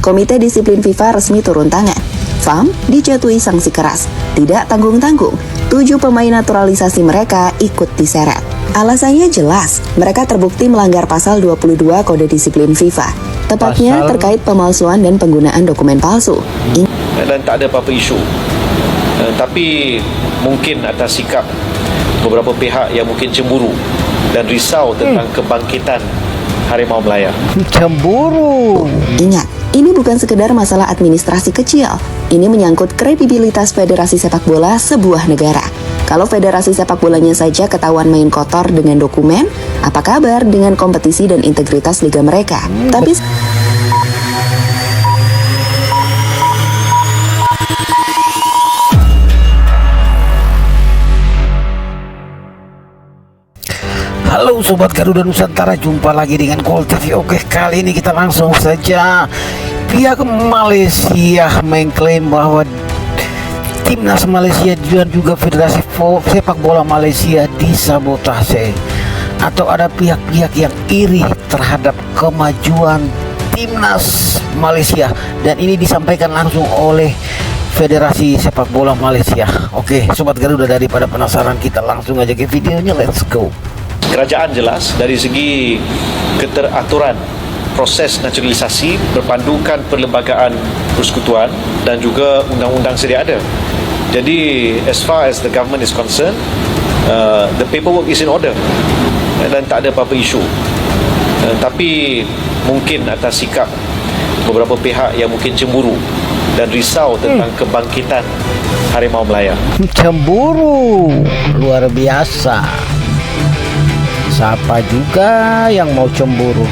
Komite Disiplin FIFA resmi turun tangan. FAM dijatuhi sanksi keras, tidak tanggung-tanggung. 7 pemain naturalisasi mereka ikut diseret. Alasannya jelas, mereka terbukti melanggar pasal 22 Kode Disiplin FIFA. Tepatnya terkait pemalsuan dan penggunaan dokumen palsu. Dan tak ada apa-apa isu. Tapi mungkin atas sikap beberapa pihak yang mungkin cemburu dan risau tentang kebangkitan Harimau Melaya. Cemburu. Ingat, ini bukan sekedar masalah administrasi kecil. Ini menyangkut kredibilitas Federasi Sepak Bola sebuah negara. Kalau Federasi Sepak Bolanya saja ketahuan main kotor dengan dokumen, apa kabar dengan kompetisi dan integritas liga mereka? Tapi Halo Sobat Garuda Nusantara, jumpa lagi dengan Kol TV. Oke, kali ini kita langsung saja. Pihak Malaysia mengklaim bahwa Timnas Malaysia dan juga Federasi Sepak Bola Malaysia disabotase, atau ada pihak-pihak yang iri terhadap kemajuan Timnas Malaysia, dan ini disampaikan langsung oleh Federasi Sepak Bola Malaysia. Oke, Sobat Garuda, daripada penasaran, kita langsung aja ke videonya. Let's go. Kerajaan jelas dari segi keteraturan proses naturalisasi berpandukan perlembagaan persekutuan dan juga undang-undang sedia ada. Jadi as far as the government is concerned, the paperwork is in order dan tak ada apa-apa isu. Tapi mungkin atas sikap beberapa pihak yang mungkin cemburu dan risau tentang kebangkitan Harimau Melaya. Cemburu luar biasa. Siapa juga yang mau cemburu?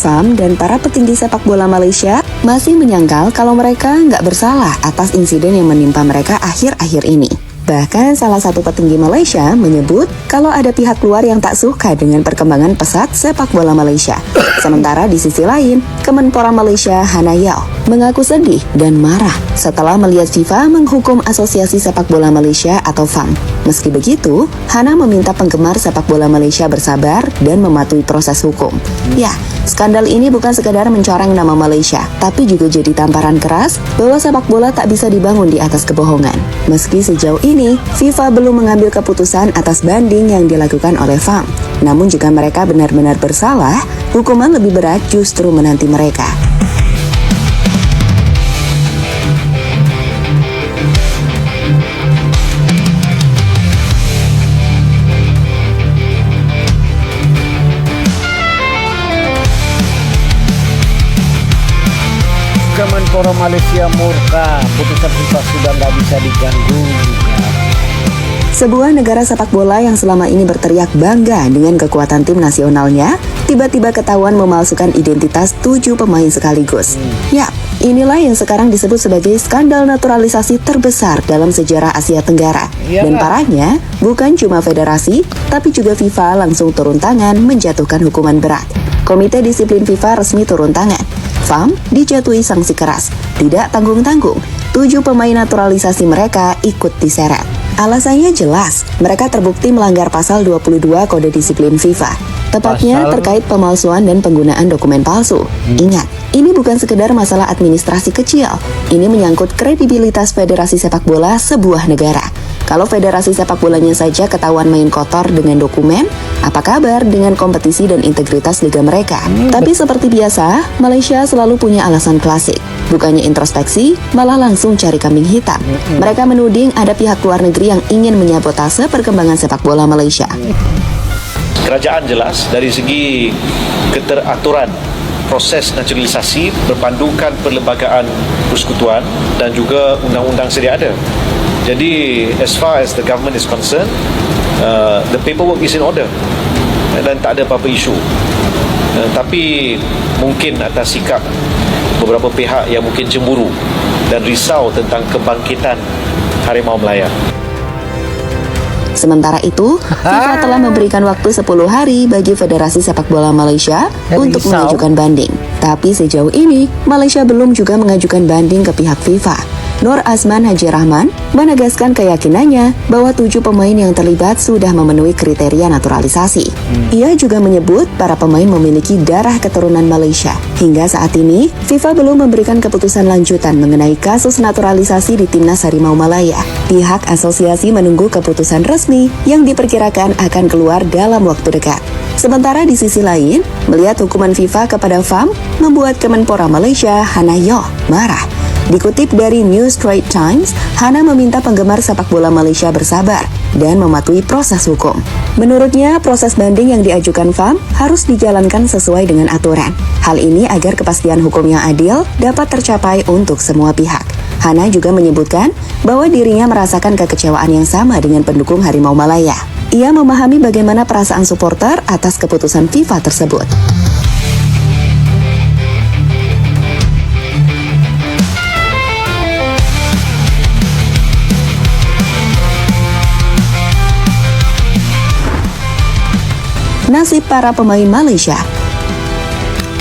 FAM dan para petinggi sepak bola Malaysia masih menyangkal kalau mereka nggak bersalah atas insiden yang menimpa mereka akhir-akhir ini. Bahkan salah satu petinggi Malaysia menyebut kalau ada pihak luar yang tak suka dengan perkembangan pesat sepak bola Malaysia. Sementara di sisi lain, Kemenpora Malaysia Hannah Yeoh mengaku sedih dan marah setelah melihat FIFA menghukum Asosiasi Sepak Bola Malaysia atau FAM. Meski begitu, Hannah meminta penggemar sepak bola Malaysia bersabar dan mematuhi proses hukum. Ya, skandal ini bukan sekadar mencoreng nama Malaysia, tapi juga jadi tamparan keras bahwa sepak bola tak bisa dibangun di atas kebohongan. Meski sejauh ini, FIFA belum mengambil keputusan atas banding yang dilakukan oleh FAM. Namun jika mereka benar-benar bersalah, hukuman lebih berat justru menanti mereka. Kemenpora Malaysia murka, putusan FIFA sudah nggak bisa diganggu juga. Sebuah negara sepak bola yang selama ini berteriak bangga dengan kekuatan tim nasionalnya, tiba-tiba ketahuan memalsukan identitas 7 pemain sekaligus. Yap, inilah yang sekarang disebut sebagai skandal naturalisasi terbesar dalam sejarah Asia Tenggara. Dan parahnya, bukan cuma federasi, tapi juga FIFA langsung turun tangan menjatuhkan hukuman berat. Komite Disiplin FIFA resmi turun tangan. FAM dijatuhi sanksi keras, tidak tanggung-tanggung. 7 pemain naturalisasi mereka ikut diseret. Alasannya jelas, mereka terbukti melanggar pasal 22 Kode Disiplin FIFA. Tepatnya terkait pemalsuan dan penggunaan dokumen palsu. Ingat, ini bukan sekedar masalah administrasi kecil. Ini menyangkut kredibilitas Federasi Sepak Bola sebuah negara. Kalau Federasi Sepak Bolanya saja ketahuan main kotor dengan dokumen, apa kabar dengan kompetisi dan integritas liga mereka? Tapi seperti biasa, Malaysia selalu punya alasan klasik. Bukannya introspeksi, malah langsung cari kambing hitam. Mereka menuding ada pihak luar negeri yang ingin menyabotase perkembangan sepak bola Malaysia. Kerajaan jelas dari segi keteraturan proses naturalisasi berpandukan perlembagaan persekutuan dan juga undang-undang sedia ada. Jadi as far as the government is concerned, the paperwork is in order dan tak ada apa-apa isu. Tapi mungkin atas sikap beberapa pihak yang mungkin cemburu dan risau tentang kebangkitan Harimau Melaya. Sementara itu, FIFA telah memberikan waktu 10 hari bagi Federasi Sepak Bola Malaysia untuk mengajukan banding. Tapi sejauh ini, Malaysia belum juga mengajukan banding ke pihak FIFA. Nur Azman Haji Rahman, menegaskan keyakinannya bahwa 7 pemain yang terlibat sudah memenuhi kriteria naturalisasi. Ia juga menyebut para pemain memiliki darah keturunan Malaysia. Hingga saat ini, FIFA belum memberikan keputusan lanjutan mengenai kasus naturalisasi di Timnas Harimau Malaya. Pihak asosiasi menunggu keputusan resmi yang diperkirakan akan keluar dalam waktu dekat. Sementara di sisi lain, melihat hukuman FIFA kepada FAM membuat Kemenpora Malaysia, Hannah Yoh, marah. Dikutip dari New Straits Times, Hannah meminta penggemar sepak bola Malaysia bersabar dan mematuhi proses hukum. Menurutnya, proses banding yang diajukan FAM harus dijalankan sesuai dengan aturan. Hal ini agar kepastian hukum yang adil dapat tercapai untuk semua pihak. Hannah juga menyebutkan bahwa dirinya merasakan kekecewaan yang sama dengan pendukung Harimau Malaya. Ia memahami bagaimana perasaan supporter atas keputusan FIFA tersebut. Nasib para pemain Malaysia.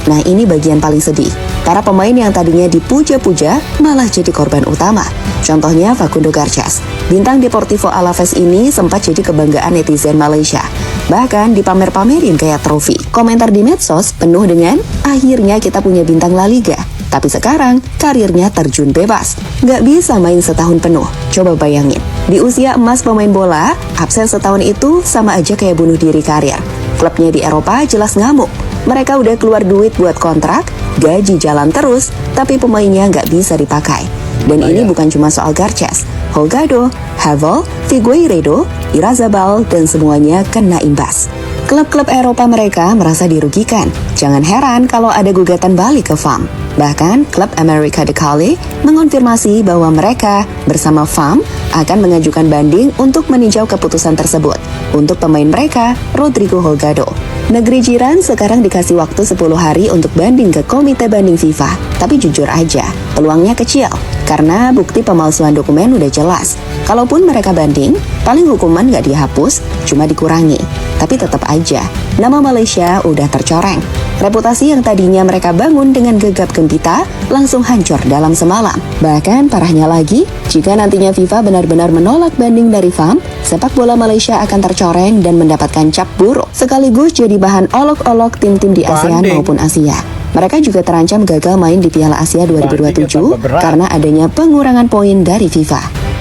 Nah, ini bagian paling sedih. Para pemain yang tadinya dipuja-puja malah jadi korban utama. Contohnya Facundo Garcés. Bintang Deportivo Alaves ini sempat jadi kebanggaan netizen Malaysia. Bahkan dipamer-pamerin kayak trofi. Komentar di medsos penuh dengan, akhirnya kita punya bintang La Liga. Tapi sekarang, karirnya terjun bebas. Nggak bisa main setahun penuh. Coba bayangin, di usia emas pemain bola, absen setahun itu sama aja kayak bunuh diri karir. Klubnya di Eropa jelas ngamuk. Mereka udah keluar duit buat kontrak, gaji jalan terus, tapi pemainnya nggak bisa dipakai. Dan ini bukan cuma soal Garcés, Holgado, Havel, Figueiredo, Irazabal, dan semuanya kena imbas. Klub-klub Eropa mereka merasa dirugikan. Jangan heran kalau ada gugatan balik ke FAM. Bahkan, klub America de Cali mengonfirmasi bahwa mereka bersama FAM akan mengajukan banding untuk meninjau keputusan tersebut untuk pemain mereka, Rodrigo Holgado. Negeri jiran sekarang dikasih waktu 10 hari untuk banding ke Komite Banding FIFA. Tapi jujur aja, peluangnya kecil karena bukti pemalsuan dokumen udah jelas. Kalaupun mereka banding, paling hukuman nggak dihapus, cuma dikurangi. Tapi tetap aja, nama Malaysia udah tercoreng. Reputasi yang tadinya mereka bangun dengan gegap gempita langsung hancur dalam semalam. Bahkan parahnya lagi, jika nantinya FIFA benar-benar menolak banding dari FAM, sepak bola Malaysia akan tercoreng dan mendapatkan cap buruk, sekaligus jadi bahan olok-olok tim-tim di ASEAN maupun Asia. Mereka juga terancam gagal main di Piala Asia 2027 karena adanya pengurangan poin dari FIFA.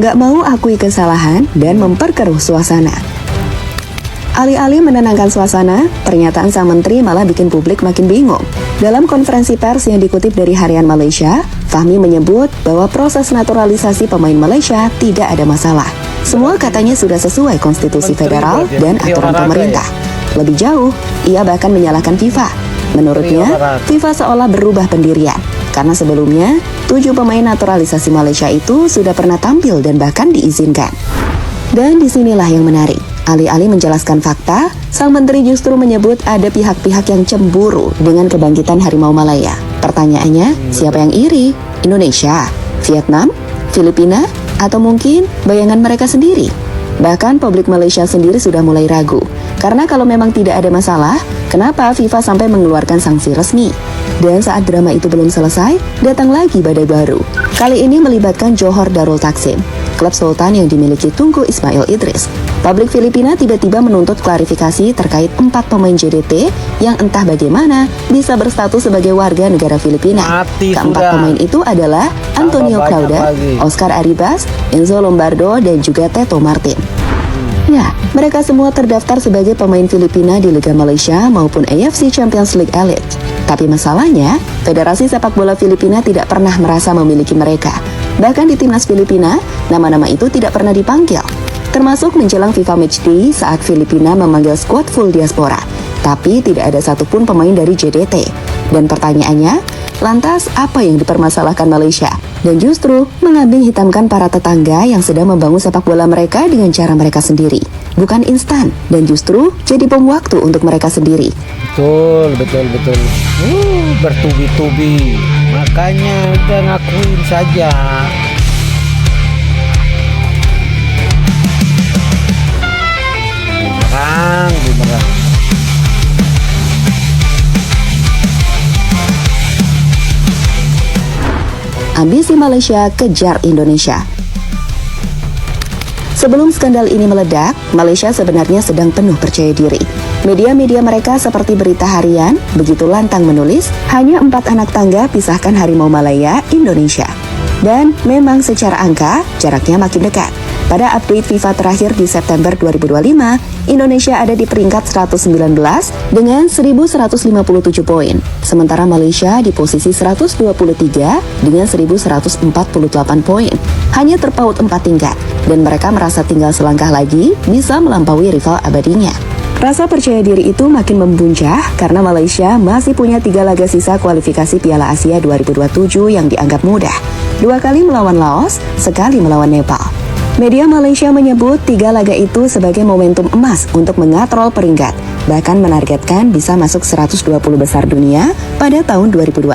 Gak mau akui kesalahan dan memperkeruh suasana. Alih-alih menenangkan suasana, pernyataan sang menteri malah bikin publik makin bingung. Dalam konferensi pers yang dikutip dari Harian Malaysia, Fahmi menyebut bahwa proses naturalisasi pemain Malaysia tidak ada masalah. Semua katanya sudah sesuai konstitusi federal dan aturan pemerintah. Lebih jauh, ia bahkan menyalahkan FIFA. Menurutnya, FIFA seolah berubah pendirian. Karena sebelumnya, 7 pemain naturalisasi Malaysia itu sudah pernah tampil dan bahkan diizinkan. Dan disinilah yang menarik. Alih-alih menjelaskan fakta, sang menteri justru menyebut ada pihak-pihak yang cemburu dengan kebangkitan Harimau Malaya. Pertanyaannya, siapa yang iri? Indonesia? Vietnam? Filipina? Atau mungkin bayangan mereka sendiri? Bahkan publik Malaysia sendiri sudah mulai ragu. Karena kalau memang tidak ada masalah, kenapa FIFA sampai mengeluarkan sanksi resmi? Dan saat drama itu belum selesai, datang lagi badai baru. Kali ini melibatkan Johor Darul Takzim, klub sultan yang dimiliki Tunku Ismail Idris. Publik Filipina tiba-tiba menuntut klarifikasi terkait 4 pemain JDT yang entah bagaimana bisa berstatus sebagai warga negara Filipina. Keempat pemain itu adalah Antonio Claudia, Oscar Arribas, Enzo Lombardo, dan juga Teto Martin. Ya, mereka semua terdaftar sebagai pemain Filipina di Liga Malaysia maupun AFC Champions League Elite. Tapi masalahnya, Federasi Sepak Bola Filipina tidak pernah merasa memiliki mereka. Bahkan di timnas Filipina, nama-nama itu tidak pernah dipanggil. Termasuk menjelang FIFA Matchday saat Filipina memanggil skuad full diaspora. Tapi tidak ada satupun pemain dari JDT. Dan pertanyaannya, lantas apa yang dipermasalahkan Malaysia? Dan justru mengambing hitamkan para tetangga yang sedang membangun sepak bola mereka dengan cara mereka sendiri. Bukan instan, dan justru jadi bom waktu untuk mereka sendiri. Betul. Bertubi-tubi. Makanya udah ngakuin saja. bumerang. Ambisi Malaysia kejar Indonesia. Sebelum skandal ini meledak, Malaysia sebenarnya sedang penuh percaya diri. Media-media mereka seperti Berita Harian begitu lantang menulis, hanya 4 anak tangga pisahkan harimau Malaya, Indonesia. Dan memang secara angka, jaraknya makin dekat. Pada update FIFA terakhir di September 2025, Indonesia ada di peringkat 119 dengan 1157 poin. Sementara Malaysia di posisi 123 dengan 1148 poin. Hanya terpaut 4 tingkat, dan mereka merasa tinggal selangkah lagi bisa melampaui rival abadinya. Rasa percaya diri itu makin membuncah karena Malaysia masih punya 3 laga sisa kualifikasi Piala Asia 2027 yang dianggap mudah. 2 kali melawan Laos, sekali melawan Nepal. Media Malaysia menyebut 3 laga itu sebagai momentum emas untuk mengatrol peringkat, bahkan menargetkan bisa masuk 120 besar dunia pada tahun 2026.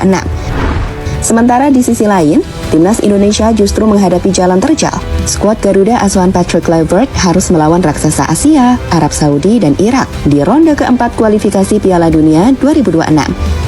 Sementara di sisi lain, timnas Indonesia justru menghadapi jalan terjal. Skuad Garuda asuhan Patrick Kluivert harus melawan raksasa Asia, Arab Saudi, dan Irak di ronde keempat kualifikasi Piala Dunia 2026.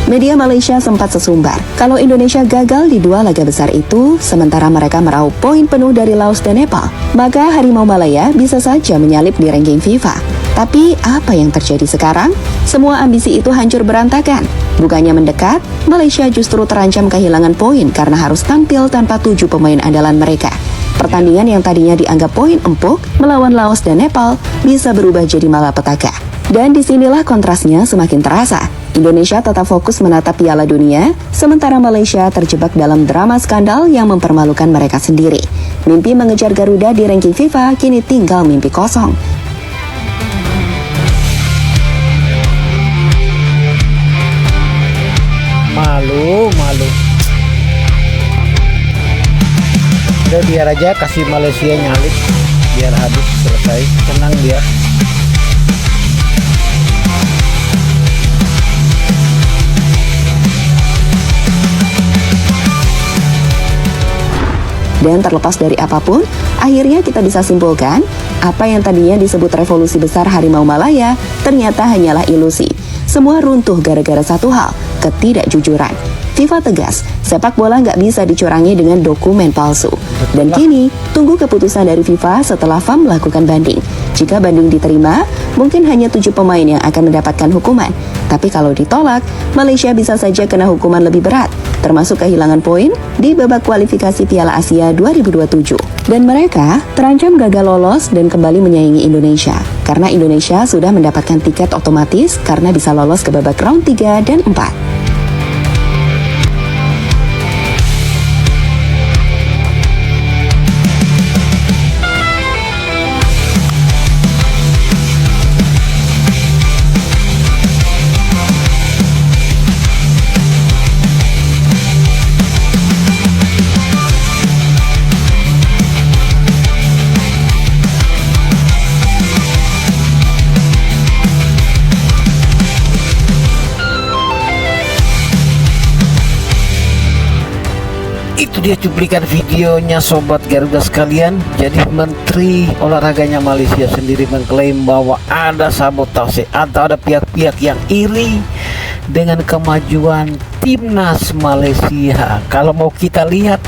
Media Malaysia sempat sesumbar kalau Indonesia gagal di 2 laga besar itu, sementara mereka meraup poin penuh dari Laos dan Nepal, maka Harimau Malaya bisa saja menyalip di ranking FIFA. Tapi apa yang terjadi sekarang? Semua ambisi itu hancur berantakan. Bukannya mendekat, Malaysia justru terancam kehilangan poin karena harus tampil tanpa 7 pemain andalan mereka. Pertandingan yang tadinya dianggap poin empuk melawan Laos dan Nepal bisa berubah jadi malapetaka. Dan disinilah kontrasnya semakin terasa. Indonesia tetap fokus menatap Piala Dunia, sementara Malaysia terjebak dalam drama skandal yang mempermalukan mereka sendiri. Mimpi mengejar Garuda di ranking FIFA kini tinggal mimpi kosong. Malu. Udah biar aja kasih Malaysia nyalip, biar habis selesai, tenang dia. Dan terlepas dari apapun, akhirnya kita bisa simpulkan, apa yang tadinya disebut revolusi besar Harimau Malaya ternyata hanyalah ilusi. Semua runtuh gara-gara satu hal, ketidakjujuran. FIFA tegas, sepak bola nggak bisa dicurangi dengan dokumen palsu. Dan kini, tunggu keputusan dari FIFA setelah FAM melakukan banding. Jika banding diterima, mungkin hanya 7 pemain yang akan mendapatkan hukuman. Tapi kalau ditolak, Malaysia bisa saja kena hukuman lebih berat, termasuk kehilangan poin di babak kualifikasi Piala Asia 2027. Dan mereka terancam gagal lolos dan kembali menyaingi Indonesia, karena Indonesia sudah mendapatkan tiket otomatis karena bisa lolos ke babak round 3 dan 4. Itu dia cuplikan videonya Sobat Garuda sekalian. Jadi Menteri Olahraganya Malaysia sendiri mengklaim bahwa ada sabotase atau ada pihak-pihak yang iri dengan kemajuan timnas Malaysia. Kalau mau kita lihat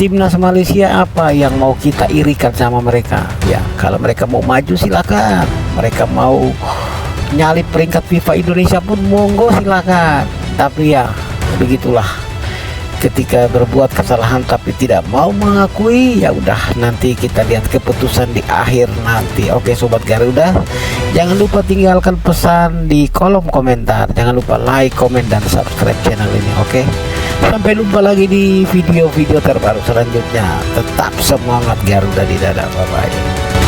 timnas Malaysia, apa yang mau kita irikan sama mereka? Ya, kalau mereka mau maju silakan. Mereka mau nyalip peringkat FIFA Indonesia pun monggo silakan. Tapi ya begitulah, ketika berbuat kesalahan tapi tidak mau mengakui, ya udah nanti kita lihat keputusan di akhir nanti. Oke Sobat Garuda, jangan lupa tinggalkan pesan di kolom komentar, jangan lupa like, komen, dan subscribe channel ini. Oke, sampai jumpa lagi di video-video terbaru selanjutnya. Tetap semangat Garuda di dada, bye bye.